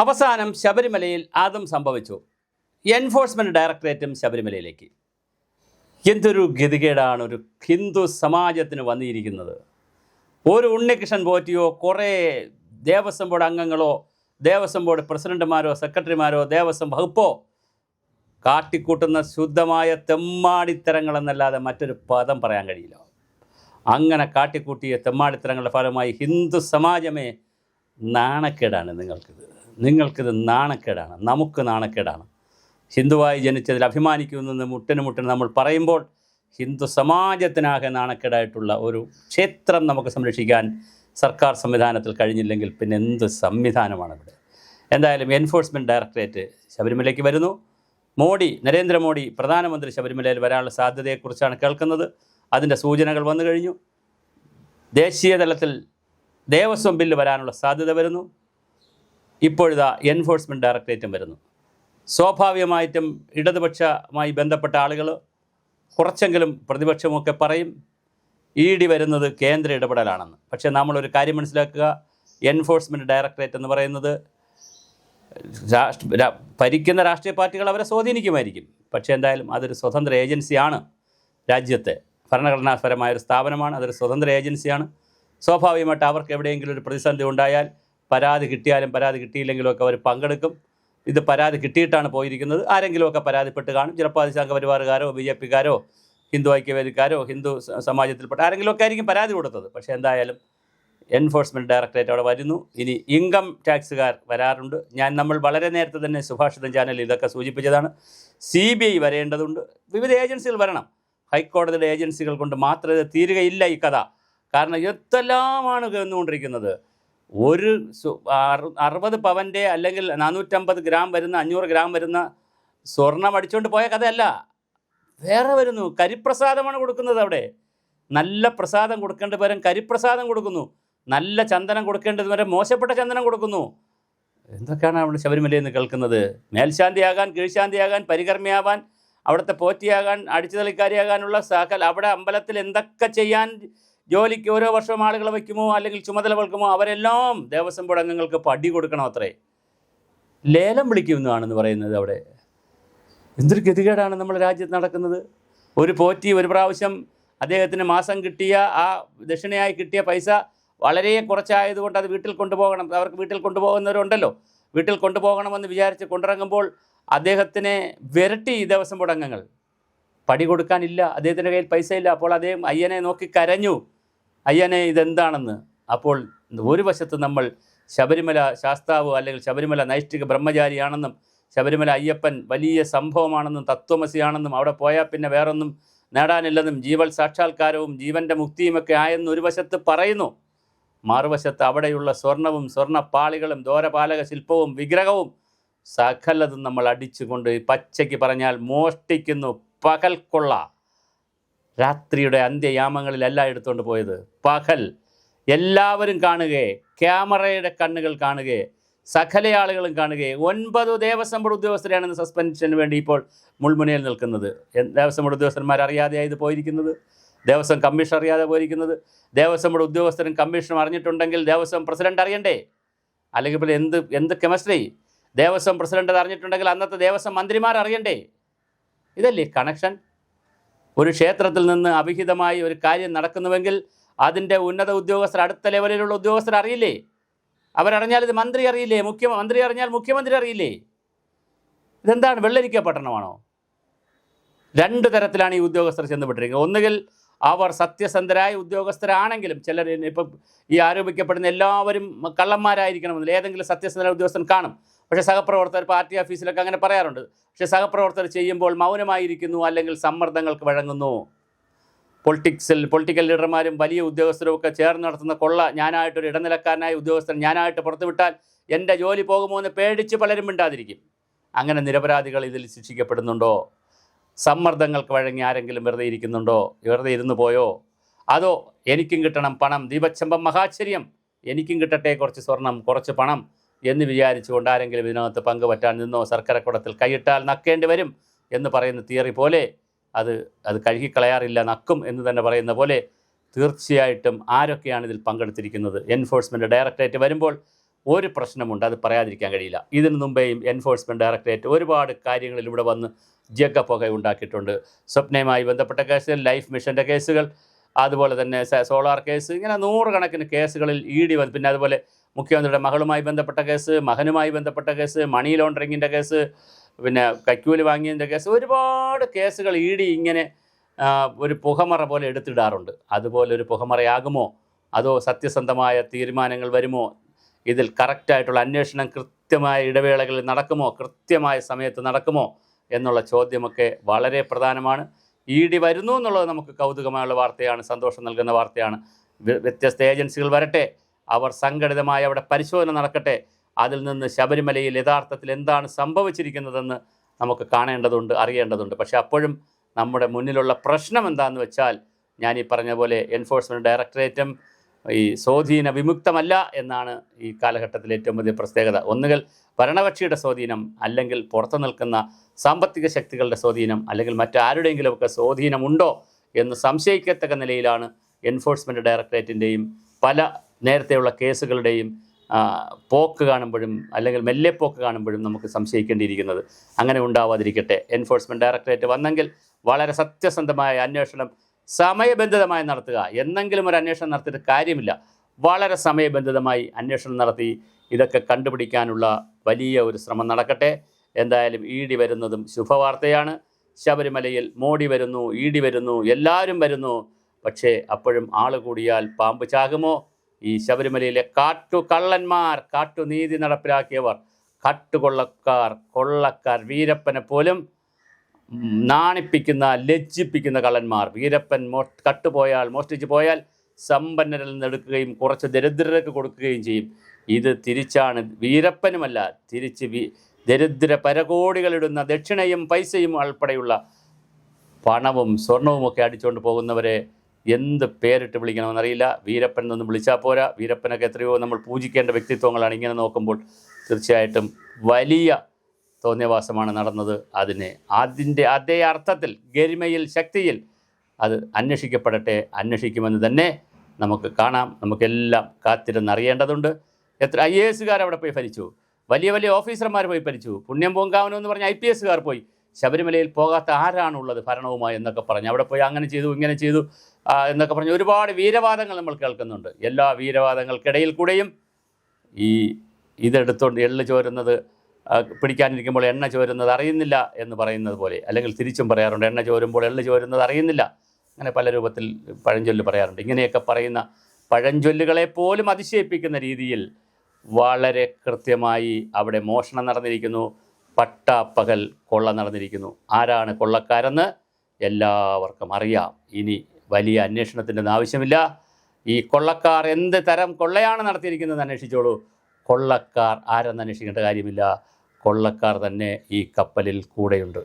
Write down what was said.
അവസാനം ശബരിമലയിൽ അതും സംഭവിച്ചു. എൻഫോഴ്സ്മെൻറ്റ് ഡയറക്ടറേറ്റും ശബരിമലയിലേക്ക്. എന്തൊരു ഗതികേടാണ് ഒരു ഹിന്ദു സമാജത്തിന് വന്നിരിക്കുന്നത്. ഒരു ഉണ്ണികൃഷ്ണൻ പോറ്റിയോ കുറേ ദേവസ്വം ബോർഡ് അംഗങ്ങളോ ദേവസ്വം ബോർഡ് പ്രസിഡന്റുമാരോ സെക്രട്ടറിമാരോ ദേവസ്വം വകുപ്പോ കാട്ടിക്കൂട്ടുന്ന ശുദ്ധമായ തെമ്മാടിത്തരങ്ങളെന്നല്ലാതെ മറ്റൊരു പദം പറയാൻ കഴിയില്ല. അങ്ങനെ കാട്ടിക്കൂട്ടിയ തെമ്മാടിത്തരങ്ങളുടെ ഫലമായി ഹിന്ദു സമാജമേ നാണക്കേടാണ്. നിങ്ങൾക്കിത് നാണക്കേടാണ്, നമുക്ക് നാണക്കേടാണ്. ഹിന്ദുവായി ജനിച്ചതിൽ അഭിമാനിക്കുമെന്ന് മുട്ടിന് നമ്മൾ പറയുമ്പോൾ ഹിന്ദു സമാജത്തിനാകെ നാണക്കേടായിട്ടുള്ള ഒരു ക്ഷേത്രം നമുക്ക് സംരക്ഷിക്കാൻ സർക്കാർ സംവിധാനത്തിൽ കഴിഞ്ഞില്ലെങ്കിൽ പിന്നെ എന്ത് സംവിധാനമാണ് ഇവിടെ? എന്തായാലും എൻഫോഴ്സ്മെൻറ്റ് ഡയറക്ടറേറ്റ് ശബരിമലയ്ക്ക് വരുന്നു. നരേന്ദ്രമോദി പ്രധാനമന്ത്രി ശബരിമലയിൽ വരാനുള്ള സാധ്യതയെക്കുറിച്ചാണ് കേൾക്കുന്നത്. അതിൻ്റെ സൂചനകൾ വന്നു കഴിഞ്ഞു. ദേശീയ തലത്തിൽ ദേവസ്വം ബില്ല് വരാനുള്ള സാധ്യത വരുന്നു. ഇപ്പോഴിതാ എൻഫോഴ്സ്മെൻറ്റ് ഡയറക്ടറേറ്റും വരുന്നു. സ്വാഭാവികമായിട്ടും ഇടതുപക്ഷമായി ബന്ധപ്പെട്ട ആളുകൾ കുറച്ചെങ്കിലും പ്രതിപക്ഷമൊക്കെ പറയും ED വരുന്നത് കേന്ദ്ര ഇടപെടലാണെന്ന്. പക്ഷേ നമ്മളൊരു കാര്യം മനസ്സിലാക്കുക, എൻഫോഴ്സ്മെൻറ്റ് ഡയറക്ടറേറ്റ് എന്ന് പറയുന്നത് ഭരിക്കുന്ന രാഷ്ട്രീയ പാർട്ടികൾ അവരെ സ്വാധീനിക്കുമായിരിക്കും. പക്ഷേ എന്തായാലും അതൊരു സ്വതന്ത്ര ഏജൻസിയാണ്. രാജ്യത്തെ ഭരണഘടനാപരമായൊരു സ്ഥാപനമാണ്. അതൊരു സ്വതന്ത്ര ഏജൻസിയാണ്. സ്വാഭാവികമായിട്ട് അവർക്ക് എവിടെയെങ്കിലും ഒരു പ്രതിസന്ധി ഉണ്ടായാൽ പരാതി കിട്ടിയാലും പരാതി കിട്ടിയില്ലെങ്കിലും ഒക്കെ അവർ പങ്കെടുക്കും. ഇത് പരാതി കിട്ടിയിട്ടാണ് പോയിരിക്കുന്നത്. ആരെങ്കിലുമൊക്കെ പരാതിപ്പെട്ട് കാണും. ചിലപ്പോൾ അത് സംഘപരിവാറുകാരോ BJPക്കാരോ ഹിന്ദു ഐക്യവേദിക്കാരോ ഹിന്ദു സമാജത്തിൽപ്പെട്ട ആരെങ്കിലുമൊക്കെ ആയിരിക്കും പരാതി കൊടുത്തത്. പക്ഷേ എന്തായാലും എൻഫോഴ്സ്മെൻറ്റ് ഡയറക്ടറേറ്റ് അവിടെ വരുന്നു. ഇനി ഇൻകം ടാക്സുകാർ വരാറുണ്ട്. നമ്മൾ വളരെ നേരത്തെ തന്നെ സുഭാഷിതം ചാനലിൽ ഇതൊക്കെ സൂചിപ്പിച്ചതാണ്. CBI വരേണ്ടതുണ്ട്. വിവിധ ഏജൻസികൾ വരണം. ഹൈക്കോടതിയുടെ ഏജൻസികൾ കൊണ്ട് മാത്രം ഇത് തീരുകയില്ല ഈ കഥ. കാരണം എന്തെല്ലാമാണ് വന്നുകൊണ്ടിരിക്കുന്നത്. ഒരു 60 പവൻ്റെ അല്ലെങ്കിൽ 450 ഗ്രാം വരുന്ന 500 ഗ്രാം വരുന്ന സ്വർണം അടിച്ചുകൊണ്ട് പോയ കഥയല്ല, വേറെ വരുന്നു. കരിപ്രസാദമാണ് കൊടുക്കുന്നത്. അവിടെ നല്ല പ്രസാദം കൊടുക്കേണ്ട പകരം കരിപ്രസാദം കൊടുക്കുന്നു. നല്ല ചന്ദനം കൊടുക്കേണ്ടത് വരെ മോശപ്പെട്ട ചന്ദനം കൊടുക്കുന്നു. എന്തൊക്കെയാണ് അവിടെ ശബരിമലയിൽ നിന്ന് കേൾക്കുന്നത്? മേൽശാന്തിയാകാൻ, കീഴ്ശാന്തിയാകാൻ, പരികർമ്മിയാവാൻ, അവിടുത്തെ പോറ്റിയാകാൻ, അടിച്ചുതളിക്കാരിയാകാനുള്ള അവിടെ അമ്പലത്തിൽ എന്തൊക്കെ ചെയ്യാൻ ജോലിക്ക് ഓരോ വർഷവും ആളുകളെ വയ്ക്കുമോ അല്ലെങ്കിൽ ചുമതല വയ്ക്കുമോ അവരെല്ലാം ദേവസ്വം ബോർഡ് അംഗങ്ങൾക്ക് പടി കൊടുക്കണം അത്രേ. ലേലം വിളിക്കുന്നതാണെന്ന് പറയുന്നത്. അവിടെ എന്തൊരു ഗതികേടാണ് നമ്മുടെ രാജ്യത്ത് നടക്കുന്നത്. ഒരു പോറ്റി ഒരു പ്രാവശ്യം അദ്ദേഹത്തിന് മാസം കിട്ടിയ ആ ദക്ഷിണയായി കിട്ടിയ പൈസ വളരെ കുറച്ചായതുകൊണ്ട് അത് വീട്ടിൽ കൊണ്ടുപോകണം. അവർക്ക് വീട്ടിൽ കൊണ്ടുപോകുന്നവരുണ്ടല്ലോ. വീട്ടിൽ കൊണ്ടുപോകണമെന്ന് വിചാരിച്ച് കൊണ്ടിറങ്ങുമ്പോൾ അദ്ദേഹത്തിനെ വിരട്ടി ദേവസ്വം ബോർഡ് അംഗങ്ങൾ. പടി കൊടുക്കാനില്ല, അദ്ദേഹത്തിൻ്റെ കയ്യിൽ പൈസ ഇല്ല. അപ്പോൾ അദ്ദേഹം അയ്യനെ നോക്കി കരഞ്ഞു, അയ്യനെ ഇതെന്താണെന്ന്. അപ്പോൾ ഒരു വശത്ത് നമ്മൾ ശബരിമല ശാസ്താവ് അല്ലെങ്കിൽ ശബരിമല നൈഷ്ഠിക ബ്രഹ്മചാരിയാണെന്നും ശബരിമല അയ്യപ്പൻ വലിയ സംഭവമാണെന്നും തത്വമസിയാണെന്നും അവിടെ പോയാൽ പിന്നെ വേറൊന്നും നേടാനില്ലെന്നും ജീവൽ സാക്ഷാത്കാരവും ജീവൻ്റെ മുക്തിയുമൊക്കെ ആയെന്ന് ഒരു വശത്ത് പറയുന്നു. മറുവശത്ത് അവിടെയുള്ള സ്വർണവും സ്വർണ്ണപ്പാളികളും ദ്വാരപാലക ശില്പവും വിഗ്രഹവും സകലതും നമ്മൾ അടിച്ചുകൊണ്ട് പച്ചയ്ക്ക് പറഞ്ഞാൽ മോഷ്ടിക്കുന്നു. പകൽക്കൊള്ള. രാത്രിയുടെ അന്ത്യയാമങ്ങളിലല്ല എടുത്തുകൊണ്ട് പോയത്. പകൽ എല്ലാവരും കാണുകയെ, ക്യാമറയുടെ കണ്ണുകൾ കാണുകയെ, സകല ആളുകളും കാണുകയെ. 9 ദേവസ്വം ബോർഡ് ഉദ്യോഗസ്ഥരെയാണ് സസ്പെൻഷന് വേണ്ടി ഇപ്പോൾ മുൾമുനയിൽ നിൽക്കുന്നത്. ദേവസ്വം ബോർഡ് ഉദ്യോഗസ്ഥന്മാർ അറിയാതെയാണ് ഇത് പോയിരിക്കുന്നത്. ദേവസ്വം കമ്മീഷൻ അറിയാതെ പോയിരിക്കുന്നത്. ദേവസ്വം ബോർഡ് ഉദ്യോഗസ്ഥരും കമ്മീഷനും അറിഞ്ഞിട്ടുണ്ടെങ്കിൽ ദേവസ്വം പ്രസിഡന്റ് അറിയണ്ടേ? അല്ലെങ്കിൽ ഇപ്പോൾ എന്ത് കെമിസ്ട്രി? ദേവസ്വം പ്രസിഡന്റ് അറിഞ്ഞിട്ടുണ്ടെങ്കിൽ അന്നത്തെ ദേവസ്വം മന്ത്രിമാർ അറിയണ്ടേ? ഇതല്ലേ കണക്ഷൻ? ഒരു ക്ഷേത്രത്തിൽ നിന്ന് അവിഹിതമായി ഒരു കാര്യം നടക്കുന്നുവെങ്കിൽ അതിൻ്റെ ഉന്നത ഉദ്യോഗസ്ഥർ, അടുത്ത ലെവലിലുള്ള ഉദ്യോഗസ്ഥർ അറിയില്ലേ? അവരറിഞ്ഞാൽ ഇത് മന്ത്രി അറിയില്ലേ? മന്ത്രി അറിഞ്ഞാൽ മുഖ്യമന്ത്രി അറിയില്ലേ? ഇതെന്താണ്, വെള്ളരിക്ക പട്ടണമാണോ? 2 തരത്തിലാണ് ഈ ഉദ്യോഗസ്ഥർ ചെന്നുപെട്ടിരിക്കുന്നത്. ഒന്നുകിൽ അവർ സത്യസന്ധരായ ഉദ്യോഗസ്ഥരാണെങ്കിലും, ചിലർ ഇപ്പം ഈ ആരോപിക്കപ്പെടുന്ന എല്ലാവരും കള്ളന്മാരായിരിക്കണമെന്നില്ല. ഏതെങ്കിലും സത്യസന്ധരായ ഉദ്യോഗസ്ഥൻ കാണും. പക്ഷേ സഹപ്രവർത്തകർ പാർട്ടി ഓഫീസിലൊക്കെ അങ്ങനെ പറയാറുണ്ട്. പക്ഷേ സഹപ്രവർത്തകർ ചെയ്യുമ്പോൾ മൗനമായിരിക്കുന്നു, അല്ലെങ്കിൽ സമ്മർദ്ദങ്ങൾക്ക് വഴങ്ങുന്നു. പൊളിറ്റിക്കൽ ലീഡർമാരും വലിയ ഉദ്യോഗസ്ഥരും ഒക്കെ ചേർന്ന് നടത്തുന്ന കൊള്ള ഞാനായിട്ടൊരു ഇടനിലക്കാരനായ ഉദ്യോഗസ്ഥൻ ഞാനായിട്ട് പുറത്തുവിട്ടാൽ എൻ്റെ ജോലി പോകുമോ എന്ന് പേടിച്ച് പലരും മിണ്ടാതിരിക്കും. അങ്ങനെ നിരപരാധികൾ ഇതിൽ ശിക്ഷിക്കപ്പെടുന്നുണ്ടോ? സമ്മർദ്ദങ്ങൾക്ക് വഴങ്ങി ആരെങ്കിലും വെറുതെ ഇരിക്കുന്നുണ്ടോ? വെറുതെ ഇരുന്നു പോയോ? അതോ എനിക്കും കിട്ടണം പണം, ദീപച്ചമ്പം മഹാശ്ചര്യം, എനിക്കും കിട്ടട്ടെ കുറച്ച് സ്വർണം, കുറച്ച് പണം എന്ന് വിചാരിച്ചുകൊണ്ട് ആരെങ്കിലും ഇതിനകത്ത് പങ്കുപറ്റാൻ നിന്നോ? സർക്കരക്കുടത്തിൽ കൈയിട്ടാൽ നക്കേണ്ടി വരും എന്ന് പറയുന്ന തിയറി പോലെ അത് കഴുകിക്കളയാറില്ല, നക്കും എന്ന് തന്നെ പറയുന്ന പോലെ തീർച്ചയായിട്ടും ആരൊക്കെയാണ് ഇതിൽ പങ്കെടുത്തിരിക്കുന്നത്? എൻഫോഴ്സ്മെൻറ്റ് ഡയറക്ടറേറ്റ് വരുമ്പോൾ ഒരു പ്രശ്നമുണ്ട്, അത് പറയാതിരിക്കാൻ കഴിയില്ല. ഇതിനു മുമ്പേയും എൻഫോഴ്സ്മെൻറ്റ് ഡയറക്ടറേറ്റ് ഒരുപാട് കാര്യങ്ങളിൽ ഇവിടെ വന്ന് ജഗപ്പുക ഉണ്ടാക്കിയിട്ടുണ്ട്. സ്വപ്നയുമായി ബന്ധപ്പെട്ട കേസുകൾ, ലൈഫ് മിഷൻ്റെ കേസുകൾ, അതുപോലെ തന്നെ സോളാർ കേസ്, ഇങ്ങനെ നൂറുകണക്കിന് കേസുകളിൽ ഇ ഡി വന്നു. പിന്നെ അതുപോലെ മുഖ്യമന്ത്രിയുടെ മകളുമായി ബന്ധപ്പെട്ട കേസ്, മകനുമായി ബന്ധപ്പെട്ട കേസ്, മണി ലോണ്ടറിങ്ങിൻ്റെ കേസ്, പിന്നെ കൈക്കൂലി വാങ്ങിയതിൻ്റെ കേസ്, ഒരുപാട് കേസുകൾ ഇ ഡി ഇങ്ങനെ ഒരു പുകമറ പോലെ എടുത്തിടാറുണ്ട്. അതുപോലെ ഒരു പുകമറയാകുമോ, അതോ സത്യസന്ധമായ തീരുമാനങ്ങൾ വരുമോ, ഇതിൽ കറക്റ്റായിട്ടുള്ള അന്വേഷണം കൃത്യമായ ഇടവേളകളിൽ നടക്കുമോ, കൃത്യമായ സമയത്ത് നടക്കുമോ എന്നുള്ള ചോദ്യമൊക്കെ വളരെ പ്രധാനമാണ്. ഇ ഡി വരുന്നു എന്നുള്ളത് നമുക്ക് കൗതുകമായുള്ള വാർത്തയാണ്, സന്തോഷം നൽകുന്ന വാർത്തയാണ്. വ്യത്യസ്ത ഏജൻസികൾ വരട്ടെ, അവർ സംഘടിതമായി അവിടെ പരിശോധന നടക്കട്ടെ. അതിൽ നിന്ന് ശബരിമലയിൽ യഥാർത്ഥത്തിൽ എന്താണ് സംഭവിച്ചിരിക്കുന്നതെന്ന് നമുക്ക് കാണേണ്ടതുണ്ട്, അറിയേണ്ടതുണ്ട്. പക്ഷേ അപ്പോഴും നമ്മുടെ മുന്നിലുള്ള പ്രശ്നം എന്താണെന്ന് വെച്ചാൽ, ഞാൻ ഈ പറഞ്ഞ പോലെ എൻഫോഴ്സ്മെൻറ്റ് ഡയറക്ടറേറ്റും ഈ സ്വാധീന വിമുക്തമല്ല എന്നാണ് ഈ കാലഘട്ടത്തിലെ ഏറ്റവും വലിയ പ്രത്യേകത. ഒന്നുകിൽ ഭരണകക്ഷിയുടെ സ്വാധീനം, അല്ലെങ്കിൽ പുറത്തു നിൽക്കുന്ന സാമ്പത്തിക ശക്തികളുടെ സ്വാധീനം, അല്ലെങ്കിൽ മറ്റാരുടെയെങ്കിലുമൊക്കെ സ്വാധീനമുണ്ടോ എന്ന് സംശയിക്കത്തക്ക നിലയിലാണ് എൻഫോഴ്സ്മെൻറ്റ് ഡയറക്ടറേറ്റിൻ്റെയും പല നേരത്തെയുള്ള കേസുകളുടെയും പോക്ക് കാണുമ്പോഴും, അല്ലെങ്കിൽ മെല്ലെ പോക്ക് കാണുമ്പോഴും നമുക്ക് സംശയിക്കേണ്ടിയിരിക്കുന്നത്. അങ്ങനെ ഉണ്ടാവാതിരിക്കട്ടെ. എൻഫോഴ്സ്മെൻറ്റ് ഡയറക്ടറേറ്റ് വന്നെങ്കിൽ വളരെ സത്യസന്ധമായ അന്വേഷണം സമയബന്ധിതമായി നടത്തുക. എന്നെങ്കിലും ഒരു അന്വേഷണം നടത്തിയിട്ട് കാര്യമില്ല. വളരെ സമയബന്ധിതമായി അന്വേഷണം നടത്തി ഇതൊക്കെ കണ്ടുപിടിക്കാനുള്ള വലിയ ഒരു ശ്രമം നടക്കട്ടെ. എന്തായാലും ഇ ഡി വരുന്നതും ശുഭവാർത്തയാണ്. ശബരിമലയിൽ മോഡി വരുന്നു, ഇ ഡി വരുന്നു, എല്ലാവരും വരുന്നു. പക്ഷേ അപ്പോഴും ആൾ കൂടിയാൽ പാമ്പ് ചാകുമോ? ഈ ശബരിമലയിലെ കാട്ടുകള്ളന്മാർ, കാട്ടുനീതി നടപ്പിലാക്കിയവർ, കൊള്ളക്കാർ, വീരപ്പനെ പോലും നാണിപ്പിക്കുന്ന, ലജ്ജിപ്പിക്കുന്ന കള്ളന്മാർ. വീരപ്പൻ മോഷ്ടിച്ചു പോയാൽ സമ്പന്നരിൽ നിന്ന് എടുക്കുകയും കുറച്ച് ദരിദ്രർക്ക് കൊടുക്കുകയും ചെയ്യും. ഇത് തിരിച്ചാണ്. വീരപ്പനുമല്ല, തിരിച്ച് ദരിദ്ര പരകോടികളിടുന്ന ദക്ഷിണയും പൈസയും ഉൾപ്പെടെയുള്ള പണവും സ്വർണവുമൊക്കെ അടിച്ചുകൊണ്ട് പോകുന്നവരെ എന്ത് പേരിട്ട് വിളിക്കണമെന്നറിയില്ല. വീരപ്പൻ എന്നൊന്നും വിളിച്ചാൽ പോരാ. വീരപ്പനൊക്കെ എത്രയോ നമ്മൾ പൂജിക്കേണ്ട വ്യക്തിത്വങ്ങളാണ്. ഇങ്ങനെ നോക്കുമ്പോൾ തീർച്ചയായിട്ടും വലിയ തോന്നിയവാസമാണ് നടന്നത്. അതിൻ്റെ അതേ അർത്ഥത്തിൽ, ഗരിമയിൽ, ശക്തിയിൽ അത് അന്വേഷിക്കപ്പെടട്ടെ. അന്വേഷിക്കുമെന്ന് തന്നെ നമുക്ക് കാണാം. നമുക്കെല്ലാം കാത്തിരുന്നറിയേണ്ടതുണ്ട്. എത്ര IAS അവിടെ പോയി ഭരിച്ചു, വലിയ വലിയ ഓഫീസർമാർ പോയി ഭരിച്ചു, പുണ്യം പൊങ്കാവനമെന്ന് പറഞ്ഞ് IPS പോയി. ശബരിമലയിൽ പോകാത്ത ആരാണുള്ളത് ഭരണവുമായി എന്നൊക്കെ പറഞ്ഞ് അവിടെ പോയി അങ്ങനെ ചെയ്തു, ഇങ്ങനെ ചെയ്തു എന്നൊക്കെ പറഞ്ഞ് ഒരുപാട് വീരവാദങ്ങൾ നമ്മൾ കേൾക്കുന്നുണ്ട്. എല്ലാ വീരവാദങ്ങൾക്കിടയിൽ കൂടെയും ഇതെടുത്തുകൊണ്ട് എള്ള് ചോരുന്നത്, പിടിക്കാനിരിക്കുമ്പോൾ എണ്ണ ചോരുന്നത് അറിയുന്നില്ല എന്ന് പറയുന്നത് പോലെ, അല്ലെങ്കിൽ തിരിച്ചും പറയാറുണ്ട്, എണ്ണ ചോരുമ്പോൾ എള്ള് ചോരുന്നത് അറിയുന്നില്ല. അങ്ങനെ പല രൂപത്തിൽ പഴഞ്ചൊല്ല് പറയാറുണ്ട്. ഇങ്ങനെയൊക്കെ പറയുന്ന പഴഞ്ചൊല്ലുകളെ പോലും അതിശയിപ്പിക്കുന്ന രീതിയിൽ വളരെ കൃത്യമായി അവിടെ മോഷണം നടന്നിരിക്കുന്നു, പട്ടാപ്പകൽ കൊള്ള നടന്നിരിക്കുന്നു. ആരാണ് കൊള്ളക്കാരെന്ന് എല്ലാവർക്കും അറിയാം. ഇനി വലിയ അന്വേഷണത്തിൻ്റെ ആവശ്യമില്ല. ഈ കൊള്ളക്കാർ എന്ത് തരം കൊള്ളയാണ് നടത്തിയിരിക്കുന്നത് അന്വേഷിച്ചോളൂ. കൊള്ളക്കാർ ആരെന്ന് അന്വേഷിക്കേണ്ട കാര്യമില്ല. കൊള്ളക്കാർ തന്നെ ഈ കപ്പലിൽ കൂടെയുണ്ട്.